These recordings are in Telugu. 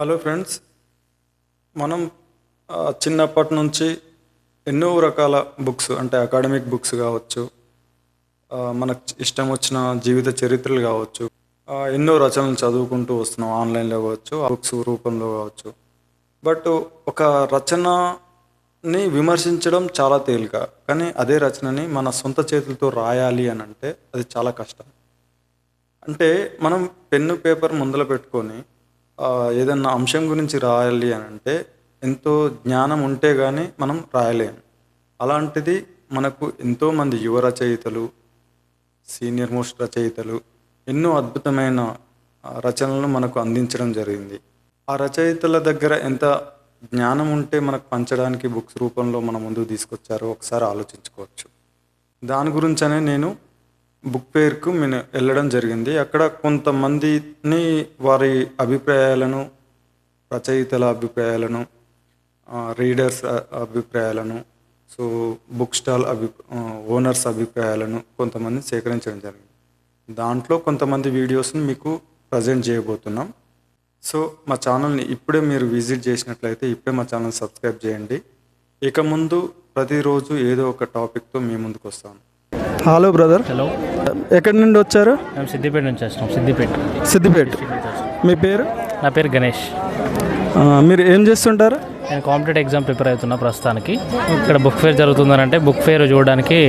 హలో ఫ్రెండ్స్, మనం చిన్నప్పటి నుంచి ఎన్నో రకాల బుక్స్ అంటే అకాడమిక్ బుక్స్ కావచ్చు, మనకు ఇష్టం వచ్చిన జీవిత చరిత్రలు కావచ్చు, ఎన్నో రచనలు చదువుకుంటూ వస్తున్నాం. ఆన్లైన్లో కావచ్చు, బుక్స్ రూపంలో కావచ్చు. బట్ ఒక రచనని విమర్శించడం చాలా తేలిక, కానీ అదే రచనని మన సొంత చేతులతో రాయాలి అని అంటే అది చాలా కష్టం. అంటే మనం పెన్ను పేపర్ ముందర పెట్టుకొని ఏదన్నా అంశం గురించి రాయాలి అని అంటే ఎంతో జ్ఞానం ఉంటే కానీ మనం రాయలేము. అలాంటిది మనకు ఎంతోమంది యువ రచయితలు, సీనియర్ మోస్ట్ రచయితలు ఎన్నో అద్భుతమైన రచనలను మనకు అందించడం జరిగింది. ఆ రచయితల దగ్గర ఎంత జ్ఞానం ఉంటే మనకు పంచడానికి బుక్స్ రూపంలో మన ముందుకు తీసుకొచ్చారో ఒకసారి ఆలోచించుకోవచ్చు. దాని గురించనే నేను బుక్ ఫేర్కు నేను వెళ్ళడం జరిగింది. అక్కడ కొంతమందిని వారి అభిప్రాయాలను, రచయితల అభిప్రాయాలను, రీడర్స్ అభిప్రాయాలను, సో బుక్ స్టాల్ ఓనర్స్ అభిప్రాయాలను కొంతమంది సేకరించడం జరిగింది. దాంట్లో కొంతమంది వీడియోస్ని మీకు ప్రజెంట్ చేయబోతున్నాం. సో మా ఛానల్ని ఇప్పుడే మీరు విజిట్ చేసినట్లయితే ఇప్పుడే మా ఛానల్ సబ్స్క్రైబ్ చేయండి. ఇక ముందు ప్రతిరోజు ఏదో ఒక టాపిక్తో మీ ముందుకు వస్తాను. Hello brother. హలో, ఎక్కడి నుండి వచ్చారు? మేము సిద్దిపేట నుంచి వస్తాం. సిద్దిపేట. మీ పేరు? నా పేరు గణేష్. మీరు ఏం చేస్తుంటారు? నేను కాంపిటేటివ్ ఎగ్జామ్ ప్రిపేర్ అవుతున్నా ప్రస్తుతానికి. ఇక్కడ బుక్ ఫేర్ జరుగుతుందంటే బుక్ ఫేర్ చూడడానికి,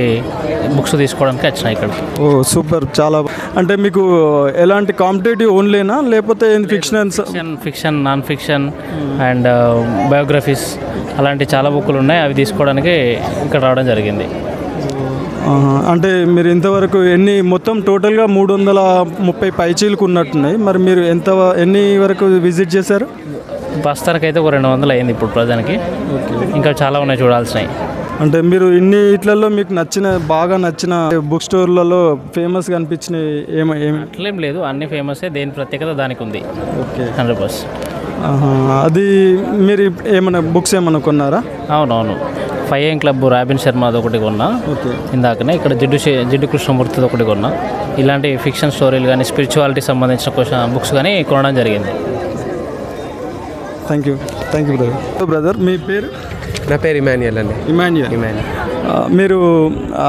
బుక్స్ తీసుకోవడానికి వచ్చిన ఇక్కడికి. ఓ సూపర్, చాలా. అంటే మీకు ఎలాంటి కాంపిటేటివ్ ఓన్లీనా లేకపోతే fiction, non fiction and biographies అలాంటి చాలా బుక్కులు ఉన్నాయి. అవి తీసుకోవడానికి ఇక్కడ రావడం జరిగింది. అంటే మీరు ఇంతవరకు మొత్తం టోటల్గా 330 పైచీలకు ఉన్నట్టున్నాయి. మరి మీరు ఎన్ని వరకు విజిట్ చేశారు? ప్రస్తుతానికి అయితే ఒక 200 అయింది ఇప్పుడు ప్రజెంట్కి. ఇంకా చాలా ఉన్నాయి చూడాల్సినవి. అంటే మీరు ఇట్లలో మీకు బాగా నచ్చిన బుక్ స్టోర్లలో ఫేమస్గా అనిపించిన అట్లేం లేదు, అన్ని ఫేమసే. దేని ప్రత్యేకత దానికి ఉంది. ఓకే, 100%. అది మీరు ఏమైనా బుక్స్ ఏమైనా కొన్నారా? అవునవును, 5AM క్లబ్ రాబిన్ శర్మ ఒకటి కొన్నా. ఓకే, ఇందాకనే ఇక్కడ జిడ్డు కృష్ణమూర్తి ఒకటి కొన్నా. ఇలాంటి ఫిక్షన్ స్టోరీలు కానీ, స్పిరిచువాలిటీ సంబంధించిన బుక్స్ కానీ కొనడం జరిగింది. Thank you brother. మీ పేరు? నా పేరు ఇమాన్యుయల్ అండి. ఇమాన్యుయల్. మీరు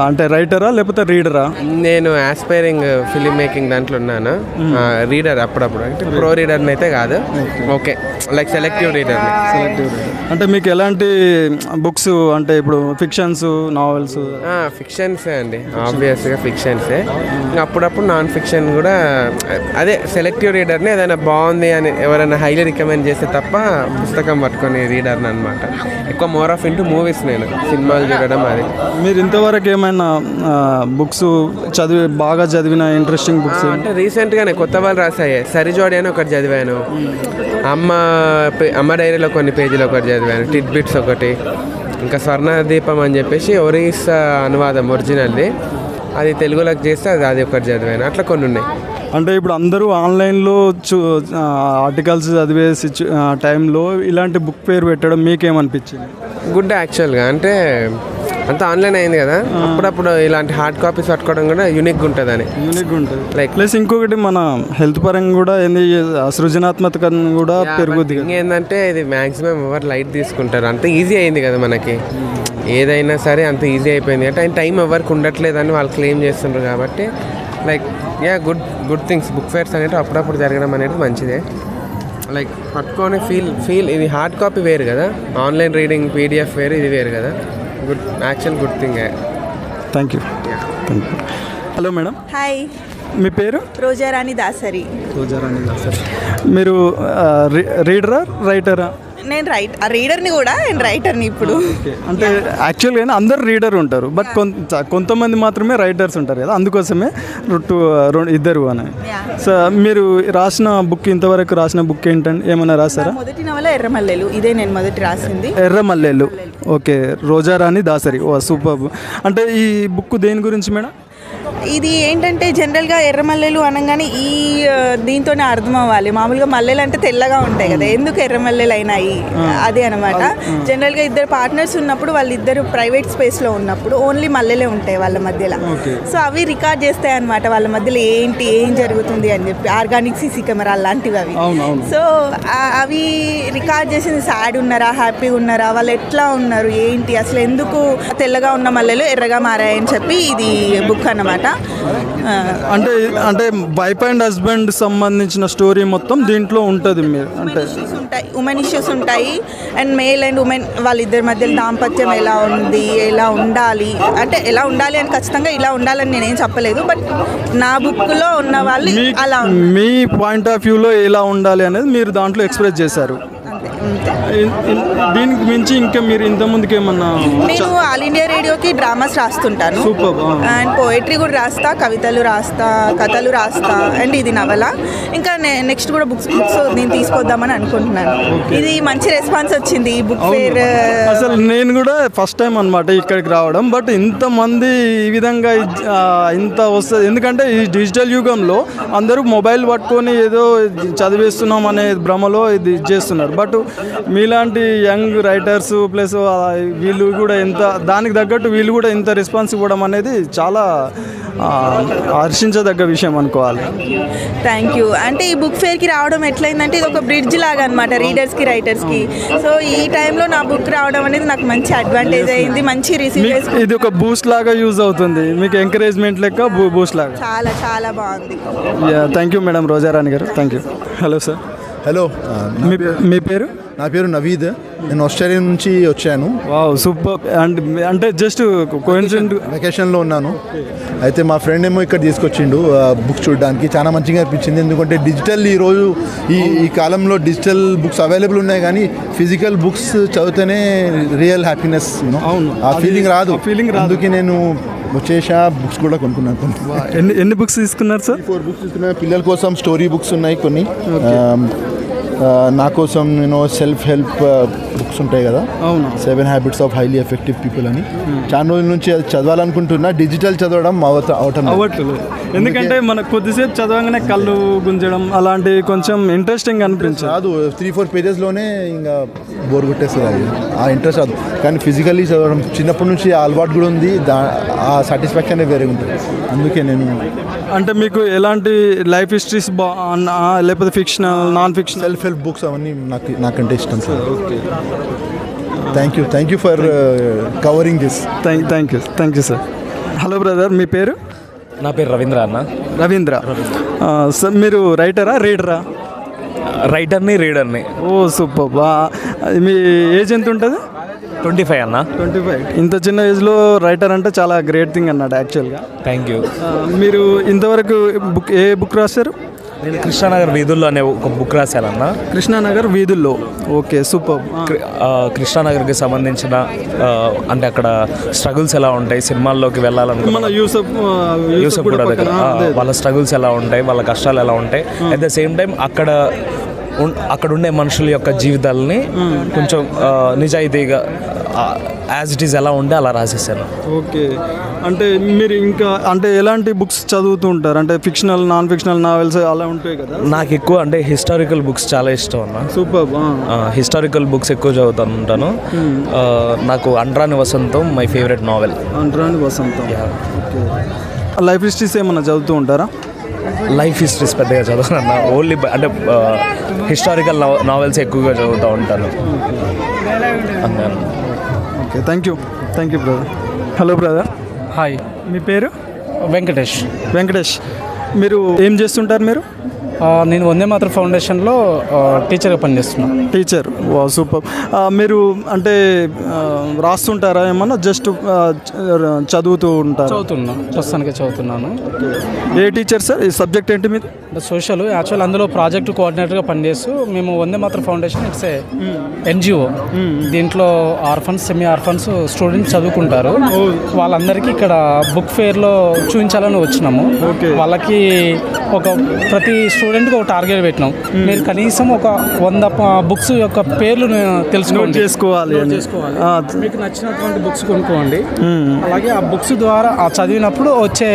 అంటే రైటరా లేకపోతే రీడరా? నేను ఆస్పైరింగ్ ఫిలిం మేకింగ్ దాంట్లో ఉన్నాను. రీడర్ అప్పుడప్పుడు, అంటే ప్రో రీడర్ని అయితే కాదు. ఓకే, లైక్ సెలెక్టివ్ రీడర్ని. అంటే మీకు ఎలాంటి బుక్స్ అంటే ఇప్పుడు ఫిక్షన్స్, నావెల్స్? ఫిక్షన్సే అండి, ఆబ్వియస్గా ఫిక్షన్సే. అప్పుడప్పుడు నాన్ ఫిక్షన్ కూడా. అదే సెలెక్టివ్ రీడర్ని. ఏదైనా బాగుంది అని ఎవరైనా హైలీ రికమెండ్ చేస్తే తప్ప పుస్తకం పట్టుకొని రీడర్ని అనమాట. ఎక్కువ మోర్ ఆఫ్ ఇంటూ మూవీస్, నేను సినిమాలు చూడడం. అది మీరు ఇంతవరకు ఏమైనా బుక్స్ బాగా చదివిన ఇంట్రెస్టింగ్ బుక్స్? అంటే రీసెంట్గానే కొత్త వాళ్ళు రాసాయి. సరిజోడి అని ఒకటి చదివాను. అమ్మ డైరీలో కొన్ని పేజీలు ఒకటి చదివాను. టిట్ బిట్స్ ఒకటి. ఇంకా స్వర్ణదీపం అని చెప్పేసి ఒరిస్సా అనువాదం ఒరిజినల్ది, అది తెలుగులోకి చేస్తే అది ఒకటి చదివాను. అట్లా కొన్ని ఉన్నాయి. అంటే ఇప్పుడు అందరూ ఆన్లైన్లో ఆర్టికల్స్ చదివే టైంలో ఇలాంటి బుక్ పేరు పెట్టడం మీకేమనిపించింది? గుడ్ యాక్చువల్గా. అంటే అంతా ఆన్లైన్ అయింది కదా, అప్పుడప్పుడు ఇలాంటి హార్డ్ కాపీస్ పట్టుకోవడం కూడా యూనిక్గా ఉంటుంది. లైక్ ప్లస్ ఇంకొకటి మన హెల్త్ పరంగా కూడా సృజనాత్మకత కూడా పెరుగుద్ది. ఏంటంటే ఇది మ్యాక్సిమం ఎవరు లైట్ తీసుకుంటారు. అంత ఈజీ అయింది కదా మనకి, ఏదైనా సరే అంత ఈజీ అయిపోయింది. అంటే టైం ఎవరికి ఉండట్లేదని వాళ్ళు క్లెయిమ్ చేస్తుంటారు. కాబట్టి like good things. Book fares అనేది అప్పుడప్పుడు జరగడం అనేది మంచిదే. లైక్ పట్టుకొని ఫీల్ ఇది హార్డ్ కాపీ వేరు కదా, ఆన్లైన్ రీడింగ్ పీడిఎఫ్ వేరు, ఇది వేరు కదా. Good thing. Thank you. Hello madam. Hi, మీ పేరు? రోజారాణి దాసరి. మీరు రీడరా రైటరా? నేను రీడర్ని కూడా, నేను రైటర్ని ఇప్పుడు. అంటే యాక్చువల్గా అందరు రీడర్ ఉంటారు, బట్ కొంతమంది మాత్రమే రైటర్స్ ఉంటారు కదా, అందుకోసమే ఇద్దరు అని. సో మీరు ఇంతవరకు రాసిన బుక్ ఏంటండి? ఏమైనా రాసారా? మొదటి నవల ఎర్రమల్లెలు. ఇదే నేను మొదటి రాసింది, ఎర్రమల్లెలు. ఓకే, రోజారాణి దాసరి. ఓ సూపర్. అంటే ఈ బుక్ దేని గురించి మేడం? ఇది ఏంటంటే జనరల్గా ఎర్రమల్లెలు అనగానే ఈ దీంతోనే అర్థం అవ్వాలి. మామూలుగా మల్లెలు అంటే తెల్లగా ఉంటాయి కదా, ఎందుకు ఎర్రమల్లెలు అయినాయి అదే అనమాట. జనరల్గా ఇద్దరు పార్ట్నర్స్ ఉన్నప్పుడు వాళ్ళిద్దరు ప్రైవేట్ స్పేస్లో ఉన్నప్పుడు ఓన్లీ మల్లెలే ఉంటాయి వాళ్ళ మధ్యలో. సో అవి రికార్డ్ చేస్తాయి అనమాట వాళ్ళ మధ్యలో ఏం జరుగుతుంది అని చెప్పి, ఆర్గానిక్ సీసీ కెమెరా లాంటివి అవి. సో అవి రికార్డ్ చేసింది సాడ్ ఉన్నారా హ్యాపీగా ఉన్నారా, వాళ్ళు ఎట్లా ఉన్నారు ఏంటి, అసలు ఎందుకు తెల్లగా ఉన్న మల్లెలు ఎర్రగా మారాయని చెప్పి ఇది బుక్ అన్నమాట. అంటే వైఫ్ అండ్ హస్బెండ్ సంబంధించిన స్టోరీ మొత్తం దీంట్లో ఉంటుంది. మీరు అంటే ఉమెన్ ఇష్యూస్ ఉంటాయి అండ్ మేల్ అండ్ ఉమెన్ వాళ్ళిద్దరి మధ్యలో దాంపత్యం ఎలా ఉంది, ఎలా ఉండాలి అంటే ఎలా ఉండాలి అని ఖచ్చితంగా ఇలా ఉండాలని నేనేం చెప్పలేదు, బట్ నా బుక్లో ఉన్న వాళ్ళు అలా మీ పాయింట్ ఆఫ్ వ్యూలో ఎలా ఉండాలి అనేది మీరు దాంట్లో ఎక్స్ప్రెస్ చేశారు. దీనికి మించి ఇంకా మీరు ఇంతకుముందుకు ఏమన్నా? నేను ఆల్ ఇండియా రేడియోకి డ్రామాస్ రాస్తుంటాను అండ్ పోయిటరీ కూడా రాస్తా, కవితలు రాస్తా, కథలు రాస్తా అండ్ ఇది నవల. ఇంకా నెక్స్ట్ కూడా బుక్స్ నేను తీసుకొద్దామని అనుకుంటున్నాను. ఇది మంచి రెస్పాన్స్ వచ్చింది ఈ బుక్ ఫేర్. అసలు నేను కూడా ఫస్ట్ టైం అనమాట ఇక్కడికి రావడం, బట్ ఇంతమంది ఈ విధంగా ఇంత వస్తుంది. ఎందుకంటే ఈ డిజిటల్ యుగంలో అందరూ మొబైల్ పట్టుకొని ఏదో చదివేస్తున్నాం అనే భ్రమలో ఇది చేస్తున్నారు. బట్ మీలాంటి యంగ్ రైటర్స్ ప్లస్ వీళ్ళు కూడా దానికి తగ్గట్టు వీళ్ళు కూడా ఇంత రెస్పాన్స్ ఇవ్వడం అనేది చాలా హర్షించదగ్గ విషయం అనుకోవాలి. Thank you. అంటే ఈ బుక్ ఫేర్కి రావడం ఎట్లయిందంటే ఇది ఒక బ్రిడ్జ్ లాగా అనమాట రీడర్స్కి రైటర్స్కి. సో ఈ టైంలో నా బుక్ రావడం అనేది నాకు మంచి అడ్వాంటేజ్ అయింది, మంచి రిసీవ్ చేసుకుంది. ఇది ఒక బూస్ట్ లాగా యూజ్ అవుతుంది మీకు, ఎంకరేజ్మెంట్ లెక్క బూస్ట్ లాగా. చాలా చాలా బాగుంది. Thank you madam Rojarani garu, thank you. Hello sir. Hello, మీ పేరు? నా పేరు నవీద్. నేను ఆస్ట్రేలియా నుంచి వచ్చాను. Wow, super. అంటే జస్ట్ కోఇన్సిడెంట్ వెకేషన్లో ఉన్నాను. అయితే మా ఫ్రెండ్ ఏమో ఇక్కడ తీసుకొచ్చిండు బుక్స్ చూడడానికి. చాలా మంచిగా అనిపించింది, ఎందుకంటే డిజిటల్ ఈరోజు ఈ కాలంలో డిజిటల్ బుక్స్ అవైలబుల్ ఉన్నాయి, కానీ ఫిజికల్ బుక్స్ చదివితేనే రియల్ హ్యాపీనెస్, ఆ ఫీలింగ్ రాదు. అందుకే నేను వచ్చేసా, బుక్స్ కూడా కొనుక్కున్నాను. ఎన్ని బుక్స్ తీసుకున్నారు సార్? 4 బుక్స్ తీసుకున్నాను. పిల్లల కోసం స్టోరీ బుక్స్ ఉన్నాయి కొన్ని, నా కోసం నేను సెల్ఫ్ హెల్ప్ బుక్స్ ఉంటాయి కదా, 7 habits of highly effective people అని. చాలా రోజుల నుంచి అది చదవాలనుకుంటున్నా, డిజిటల్ చదవడం అవ్వట్లేదు. ఎందుకంటే మనకు కొద్దిసేపు చదవగానే కళ్ళు గుంజడం అలాంటి కొంచెం ఇంట్రెస్టింగ్ అనిపించదు. రాదు, 3-4 పేజెస్లోనే ఇంకా బోర్ కొట్టేస్తుంది అది, ఆ ఇంట్రెస్ట్ రాదు. కానీ ఫిజికల్లీ చదవడం చిన్నప్పటి నుంచి ఆ అలవాటు కూడా ఉంది, ఆ సాటిస్ఫాక్షన్ వేరే ఉంటుంది. అందుకే నేను అంటే మీకు ఎలాంటి లైఫ్ హిస్టరీస్ లేకపోతే fictional, non fictional, self help books అవన్నీ నాకంటే ఇష్టం sir. Thank you for covering this. Thank you sir. Hello brother, మీ పేరు? నా పేరు రవీంద్ర అన్న. రవీంద్ర సార్, మీరు రైటరా రీడరా? రైటర్ని రీడర్ని. ఓ సూపర్. మీ ఏజ్ ఎంత ఉంటుంది? 25 అన్న. 25. ఇంత చిన్న ఏజ్లో రైటర్ అంటే చాలా గ్రేట్ థింగ్ అన్నాడు యాక్చువల్గా. Thank you. మీరు ఇంతవరకు ఏ బుక్ రాశారు? నేను కృష్ణానగర్ వీధుల్లో అనే ఒక బుక్ రాశానన్న. కృష్ణానగర్ వీధుల్లో, ఓకే సూపర్. కృష్ణానగర్కి సంబంధించిన అంటే అక్కడ స్ట్రగుల్స్ ఎలా ఉంటాయి, సినిమాల్లోకి వెళ్ళాలనుకున్న మన యూసఫ్ కూడా దగ్గర వాళ్ళ స్ట్రగుల్స్ ఎలా ఉంటాయి, వాళ్ళ కష్టాలు ఎలా ఉంటాయి, అట్ ద సేమ్ టైం అక్కడ ఉండే మనుషుల యొక్క జీవితాలని కొంచెం నిజాయితీగా యాజ్ ఇట్ ఈస్ ఎలా ఉంటే అలా రాసేసాను. ఓకే. అంటే మీరు ఇంకా అంటే ఎలాంటి బుక్స్ చదువుతూ ఉంటారు? అంటే ఫిక్షనల్, నాన్ ఫిక్షనల్ నావెల్స్ అలా ఉంటాయి కదా. నాకు ఎక్కువ అంటే హిస్టారికల్ బుక్స్ చాలా ఇష్టం అన్న. సూపర్. హిస్టారికల్ బుక్స్ ఎక్కువ చదువుతాను ఉంటాను. నాకు అంట్రాని వసంతం మై ఫేవరెట్ నావెల్. అంట్రాని వసంతం. లైఫ్ హిస్టరీస్ ఏమన్నా చదువుతూ ఉంటారా? లైఫ్ హిస్టరీస్ పెద్దగా చదవనన్నా, ఓన్లీ అంటే హిస్టారికల్ నావెల్స్ ఎక్కువగా చదువుతూ ఉంటాను. Okay, thank you brother. Hello brother. Hi, మీ పేరు? వెంకటేష్. మీరు ఏం చేస్తుంటారు మీరు? నేను వందే మాతరం ఫౌండేషన్లో టీచర్గా పనిచేస్తున్నాను. టీచర్, వా సూపర్. మీరు అంటే రాస్తుంటారా ఏమన్నా, జస్ట్ చదువుతూ ఉంటారు? ప్రస్తుతానికి చదువుతున్నాను. ఏ టీచర్ సార్? ఈ సబ్జెక్ట్ ఏంటి మీరు? సోషల్. యాక్చువల్ అందులో ప్రాజెక్ట్ కోఆర్డినేటర్గా పనిచేస్తూ మేము Vande Mataram foundation it's NGO. దీంట్లో ఆర్ఫన్స్, సెమీ ఆర్ఫన్స్ స్టూడెంట్స్ చదువుకుంటారు. వాళ్ళందరికీ ఇక్కడ బుక్ ఫేర్లో చూపించాలని వచ్చినాము. వాళ్ళకి ప్రతి స్టూడెంట్ స్టూడెంట్కి ఒక టార్గెట్ పెట్టినాం. మీరు కనీసం ఒక 100 బుక్స్ యొక్క పేర్లు తెలుసుకోండి, చేసుకోవాలి అని. మీకు నచ్చినటువంటి బుక్స్ కొనుక్కోండి. అలాగే ఆ బుక్స్ ద్వారా ఆ చదివినప్పుడు వచ్చే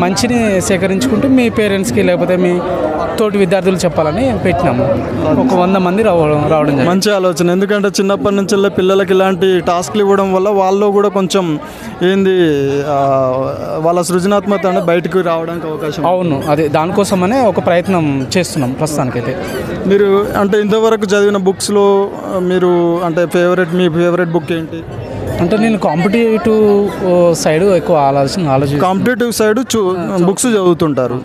మంచిని సేకరించుకుంటూ మీ పేరెంట్స్కి లేకపోతే మీ తోటి విద్యార్థులు చెప్పాలని పెట్టినాము. ఒక 100 మంది రావడం జరిగింది. మంచి ఆలోచన. ఎందుకంటే చిన్నప్పటి నుంచి పిల్లలకి ఇలాంటి టాస్క్లు ఇవ్వడం వల్ల వాళ్ళు కూడా కొంచెం ఏంది వాళ్ళ సృజనాత్మక అనేది బయటకు రావడానికి అవకాశం. అవును, అదే దానికోసమనే ఒక ప్రయత్నం చేస్తున్నాం ప్రస్తుతానికైతే. మీరు అంటే ఇంతవరకు చదివిన బుక్స్లో మీరు అంటే మీ ఫేవరెట్ బుక్ ఏంటి? అంటే నేను కాంపిటేటివ్ సైడ్ ఎక్కువ ఆలోచన కాంపిటేటివ్ సైడ్ బుక్స్ చదువుతుంటారు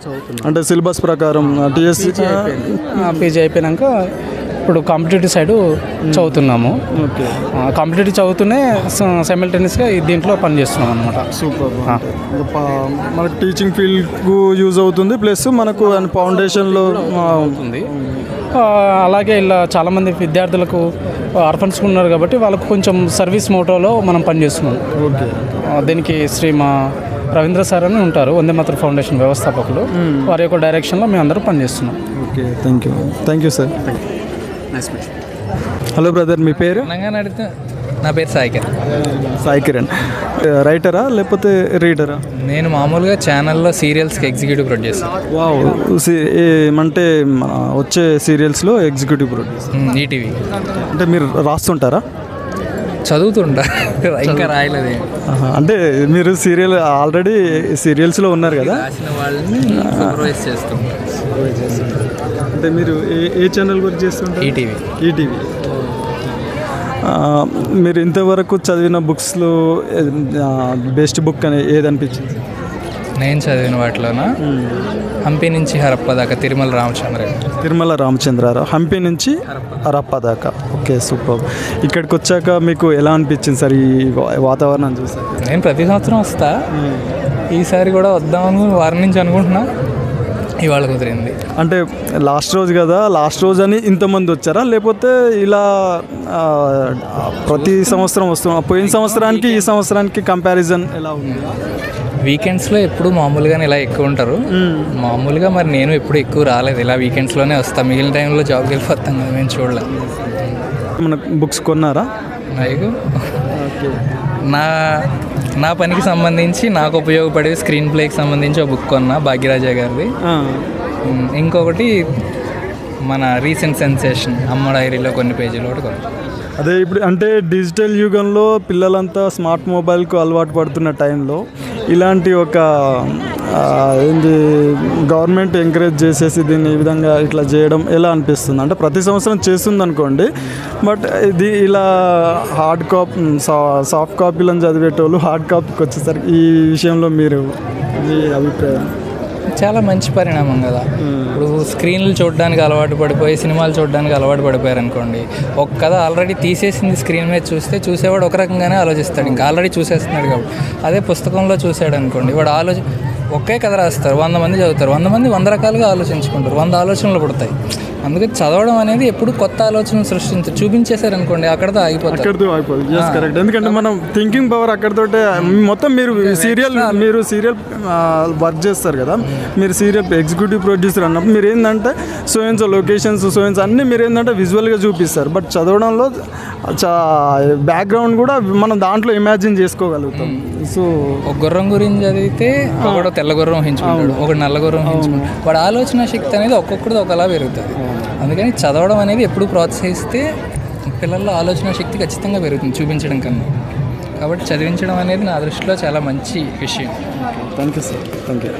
అంటే సిలబస్ ప్రకారం టీఎస్సీ పేజీ అయిపోయాక ఇప్పుడు కాంపిటేటివ్ సైడ్ చదువుతున్నాము. ఓకే, కాంపిటేటివ్ చదువుతూనే సైమల్టేనియస్గా దీంట్లో పనిచేస్తున్నాం అనమాట. సూపర్. మనకు టీచింగ్ ఫీల్డ్కు యూజ్ అవుతుంది, ప్లస్ మనకు ఫౌండేషన్లో అవుతుంది. అలాగే ఇలా చాలామంది విద్యార్థులకు ఆర్ఫన్స్ ఉన్నారు కాబట్టి వాళ్ళకు కొంచెం సర్వీస్ మోటోలో మనం పనిచేస్తున్నాం. ఓకే, దీనికి మా రవీంద్ర సార్ అని ఉంటారు, వందే మాతరం ఫౌండేషన్ వ్యవస్థాపకులు. వారి యొక్క డైరెక్షన్లో మేము అందరూ పనిచేస్తున్నాం. Okay, thank you sir. Hello brother, మీ పేరు? నా పేరు సాయి కిరణ్. రైటరా లేకపోతే రీడరా? నేను మామూలుగా ఛానల్లో సీరియల్స్కి ఎగ్జిక్యూటివ్ ప్రొడ్యూసర్. వావ్, అంటే వచ్చే సీరియల్స్లో ఎగ్జిక్యూటివ్ ప్రొడ్యూసర్. ఈటీవీ. అంటే మీరు రాస్తుంటారా? చదువుతుంటా, ఇంకా రాయలేదు. అంటే మీరు ఆల్రెడీ సీరియల్స్లో ఉన్నారు కదా, రాసిన వాళ్ళని సూపర్వైజ్ చేస్తుంటారు. అంటే మీరు ఏ ఛానల్ వర్క్ చేస్తుంటారు? ఈటీవీ. మీరు ఇంతవరకు చదివిన బుక్స్లో బెస్ట్ బుక్ అని ఏదనిపించింది? నేను చదివిన వాటిలోన హంపి నుంచి హరప్ప దాకా తిరుమల రామచంద్రరావు. హంపి నుంచి హరప్ప దాకా. Okay, super. ఇక్కడికి వచ్చాక మీకు ఎలా అనిపించింది సార్ ఈ వాతావరణం చూసారు? నేను ప్రతి సంవత్సరం వస్తా, ఈసారి కూడా వద్దామని వారం నుంచి అనుకుంటున్నా, ఇవాళ కుదిరింది. అంటే లాస్ట్ రోజు అని ఇంతమంది వచ్చారా, లేకపోతే ఇలా ప్రతి సంవత్సరం వస్తున్నాం? పోయిన సంవత్సరానికి ఈ సంవత్సరానికి కంపారిజన్ ఎలా ఉంది? వీకెండ్స్లో ఎప్పుడు మామూలుగానే ఇలా ఎక్కువ ఉంటారు. మామూలుగా మరి నేను ఎప్పుడు ఎక్కువ రాలేదు, ఇలా వీకెండ్స్లోనే వస్తాను. మిగిలిన టైంలో జాబ్కి వెళ్ళిపోతాం కదా, మేము చూడలే. మన బుక్స్ కొన్నారా? నాకు నా పనికి సంబంధించి నాకు ఉపయోగపడే స్క్రీన్ ప్లేకి సంబంధించి ఒక బుక్ కొన్నా, భాగ్యరాజా గారిది. ఇంకొకటి మన రీసెంట్ సెన్సేషన్ అమ్మ డైరీలో కొన్ని పేజీలు ఒకటి కొన్నా. అదే ఇప్పుడు అంటే డిజిటల్ యుగంలో పిల్లలంతా స్మార్ట్ మొబైల్కు అలవాటు పడుతున్న టైంలో ఇలాంటి ఒక ఏంది గవర్నమెంట్ ఎంకరేజ్ చేసేసి దీన్ని ఈ విధంగా ఇట్లా చేయడం ఎలా అనిపిస్తుంది? అంటే ప్రతి సంవత్సరం చేస్తుంది అనుకోండి, బట్ ఇది ఇలా సాఫ్ట్ కాపీలను చదివేటోళ్ళు హార్డ్ కాపీకి వచ్చేసరికి ఈ విషయంలో మీ అభిప్రాయం? చాలా మంచి పరిణామం కదా. ఇప్పుడు స్క్రీన్లు చూడడానికి అలవాటు పడిపోయి సినిమాలు చూడడానికి అలవాటు పడిపోయారు అనుకోండి, ఒక కథ ఆల్రెడీ తీసేసింది స్క్రీన్ మీద చూసేవాడు ఒక రకంగానే ఆలోచిస్తాడు, ఇంకా ఆల్రెడీ చూసేస్తున్నాడు కాబట్టి. అదే పుస్తకంలో చూసాడు అనుకోండి, వాడు ఒకే కథ రాస్తారు, 100 మంది చదువుతారు, 100 మంది 100 రకాలుగా ఆలోచించుకుంటారు, 100 ఆలోచనలు పుడతాయి. అందుకే చదవడం అనేది ఎప్పుడు కొత్త ఆలోచనలు చూపించేశారు అనుకోండి, అక్కడితో ఆగిపోతుంది. కరెక్ట్. ఎందుకంటే మనం థింకింగ్ పవర్ అక్కడితోటే మొత్తం. మీరు సీరియల్ వర్క్ చేస్తారు కదా, మీరు సీరియల్ ఎగ్జిక్యూటివ్ ప్రొడ్యూసర్ అన్నప్పుడు మీరు ఏంటంటే సోయన్స్ లొకేషన్స్ అన్నీ మీరు ఏంటంటే విజువల్గా చూపిస్తారు, బట్ చదవడంలో బ్యాక్గ్రౌండ్ కూడా మనం దాంట్లో ఇమాజిన్ చేసుకోగలుగుతాం. సో ఒక గుర్రం గురించి చదివితే ఒకడు తెల్ల గుర్రం ఊహించుకుంటాడు, ఒకడు నల్ల గుర్రం ఊహించుకుంటాడు. వాడు ఆలోచన శక్తి అనేది ఒక్కొక్కటిది ఒకలా పెరుగుతుంది. అందుకని చదవడం అనేది ఎప్పుడు ప్రోత్సహిస్తే పిల్లల్లో ఆలోచన శక్తి ఖచ్చితంగా పెరుగుతుంది చూపించడం కన్నా. కాబట్టి చదివించడం అనేది నా దృష్టిలో చాలా మంచి విషయం. Thank you sir. Thank you.